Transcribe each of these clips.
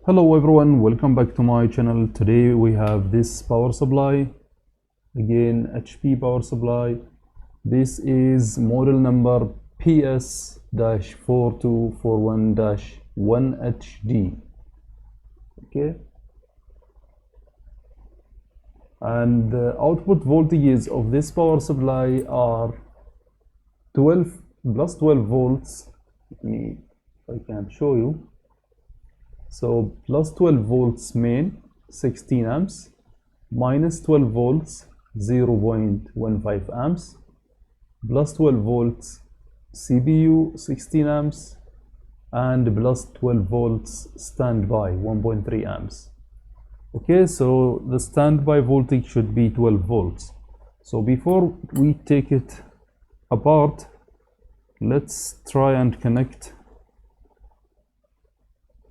Hello everyone, welcome back to my channel. Today we have this power supply, again HP power supply. This is model number PS-4241-1HD. Okay, and the output voltages of this power supply are 12 plus 12 volts. Let me, if I can show you. So plus 12 volts main 16 amps, minus 12 volts 0.15 amps, plus 12 volts CPU 16 amps, and plus 12 volts standby 1.3 amps. Okay, so the standby voltage should be 12 volts. So before we take it apart, let's try and connect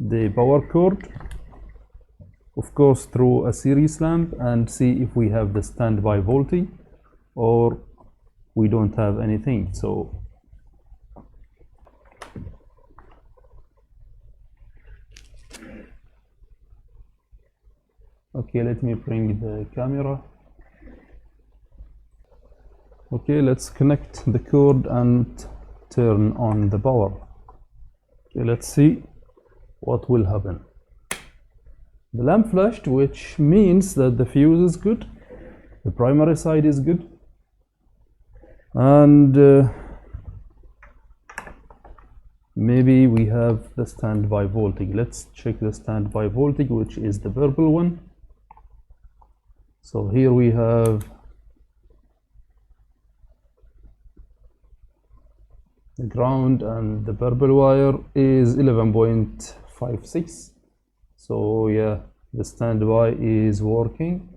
the power cord, of course through a series lamp, and see if we have the standby voltage or we don't have anything. So okay, let me bring the camera. Okay, let's connect the cord and turn on the power. Okay, let's see what will happen. The lamp flashed, which means that the fuse is good, the primary side is good, and maybe we have the standby voltage. Let's check the standby voltage, which is the purple one. So here we have the ground, and the purple wire is 11.56. So yeah, the standby is working.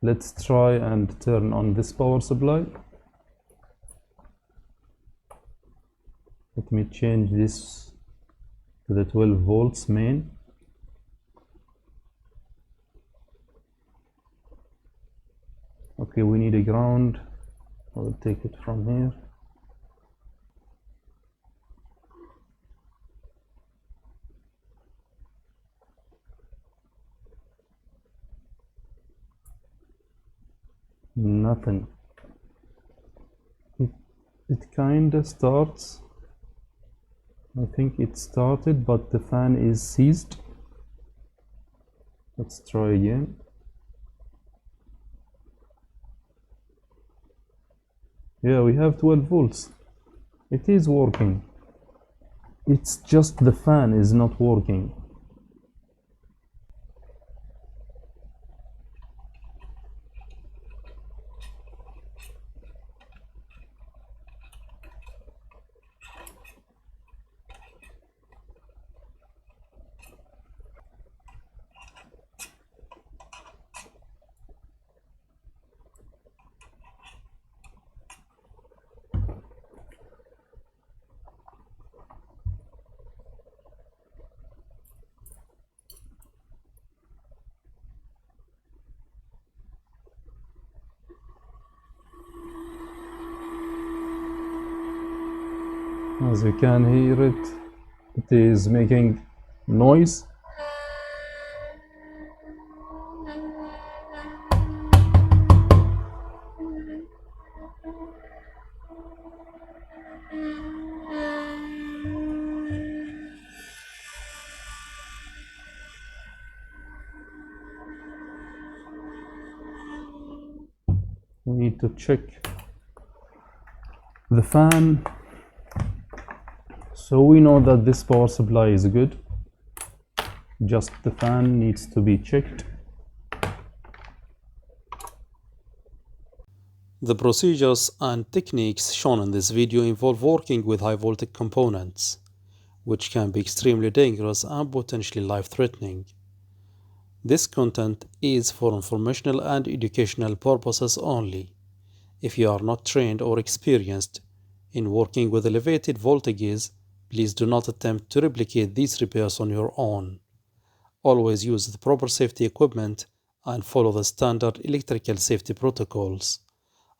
Let's try and turn on this power supply. Let me change this to the 12 volts main. Okay, we need a ground. I will take it from here. Nothing. It kinda starts. I think it started, but the fan is seized. Let's try again. Yeah, we have 12 volts. It is working. It's just the fan is not working. As you can hear it, it is making noise. We need to check the fan. So we know that this power supply is good, just the fan needs to be checked. The procedures and techniques shown in this video involve working with high voltage components, which can be extremely dangerous and potentially life-threatening. This content is for informational and educational purposes only. If you are not trained or experienced in working with elevated voltages, please do not attempt to replicate these repairs on your own. Always use the proper safety equipment and follow the standard electrical safety protocols.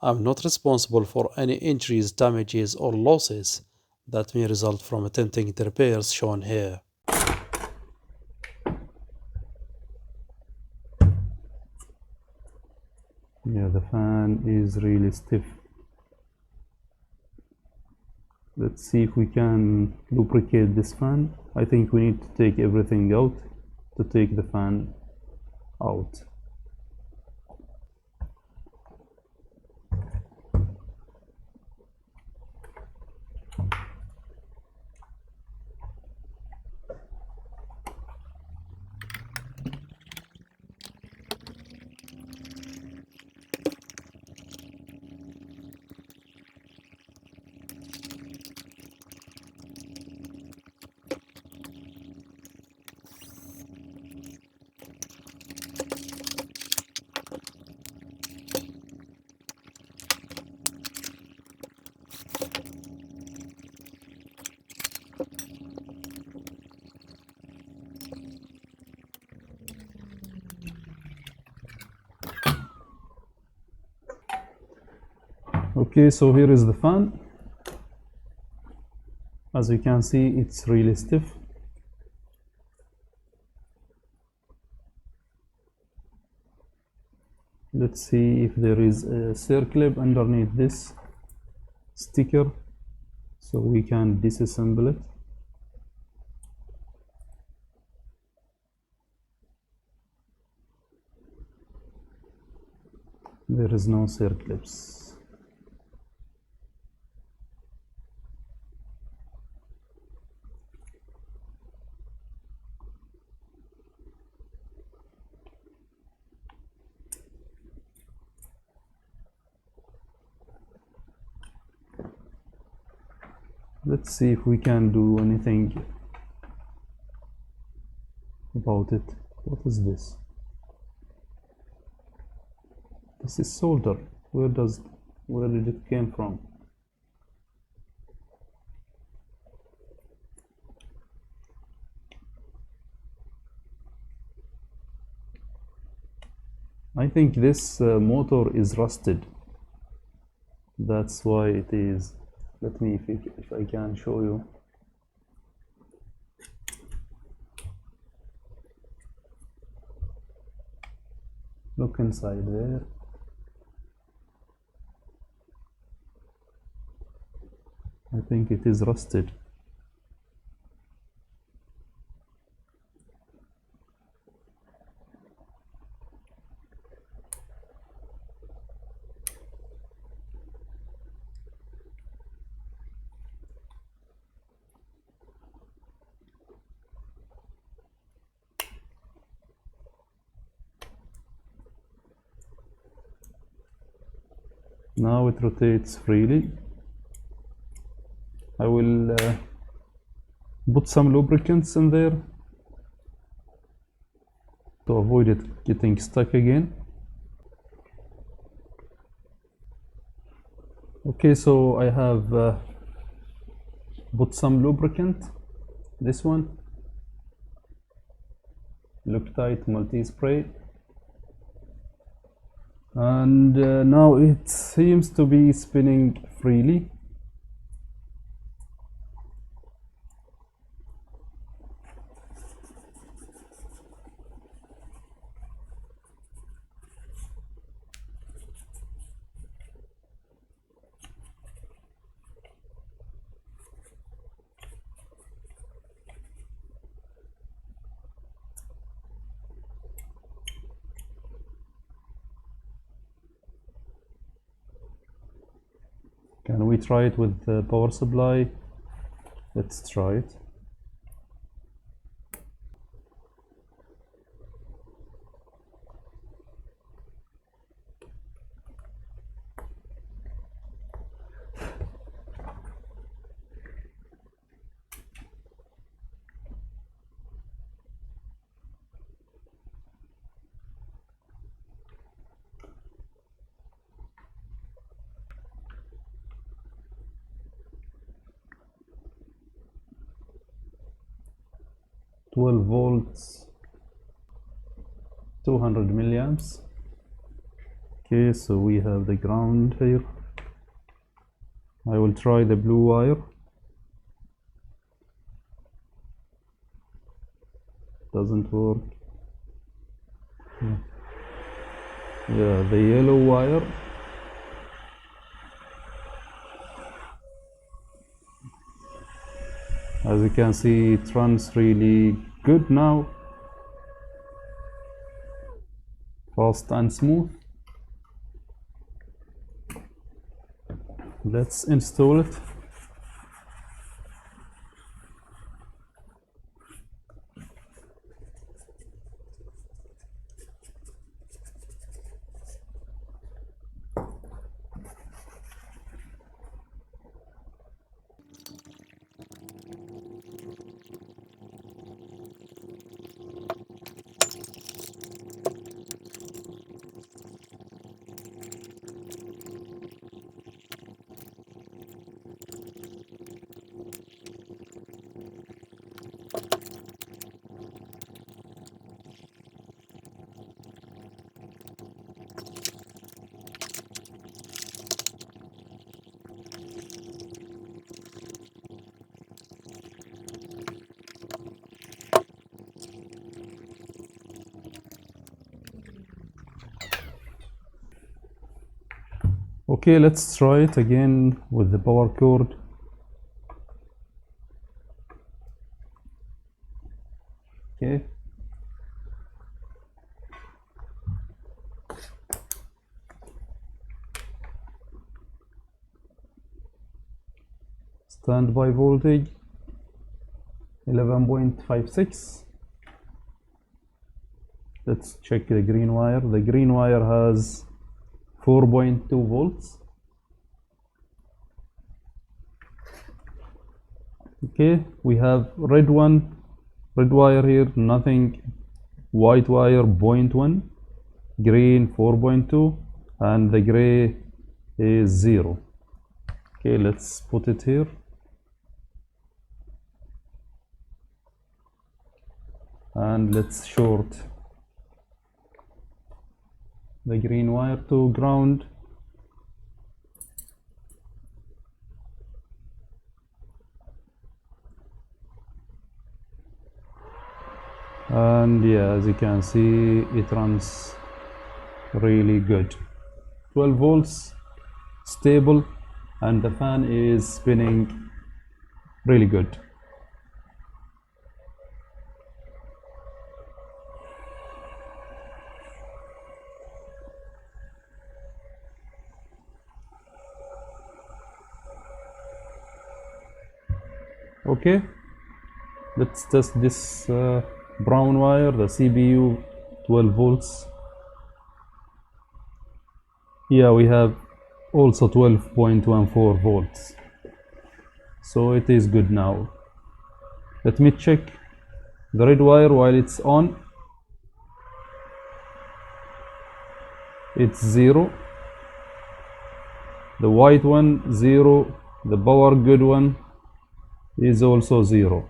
I'm not responsible for any injuries, damages, or losses that may result from attempting the repairs shown here. Yeah, the fan is really stiff. Let's see if we can lubricate this fan. I think we need to take everything out to take the fan out. Okay, so here is the fan. As you can see, it's really stiff. Let's see if there is a circlip underneath this sticker, so we can disassemble it. There is no circlips. Let's see if we can do anything about it. What is this? This is solder. Where did it came from? I think this motor is rusted. That's why it is. Let me, if I can show you. Look inside there. I think it is rusted. Now it rotates freely. I will put some lubricants in there to avoid it getting stuck again. Okay, so I have put some lubricant, this one, Loctite multi-spray, and now it seems to be spinning freely. Can we try it with the power supply? Let's try it. volts, 200 milliamps. Okay, so we have the ground here. I will try the blue wire. Doesn't work. Yeah. Yeah, the yellow wire. As you can see, it runs really good now, fast and smooth. Let's install it. Okay, let's try it again with the power cord. Okay. Standby voltage 11.56. Let's check the green wire. The green wire has 4.2 volts. Okay, we have red wire here, nothing. White wire 0.1, green 4.2, and the gray is 0. Okay, let's put it here. And let's short the green wire to ground. And yeah, as you can see, it runs really good. 12 volts, stable, and the fan is spinning really good. Okay, let's test this brown wire, the CPU 12 volts. Yeah, we have also 12.14 volts, so it is good now. Let me check the red wire while it's on. It's 0. The white one 0. The power good one is also 0.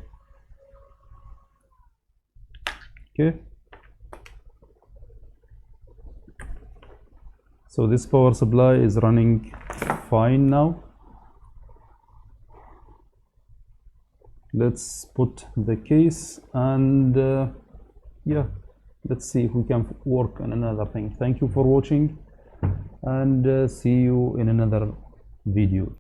Okay, so this power supply is running fine now. Let's put the case and yeah, let's see if we can work on another thing. Thank you for watching, and see you in another video.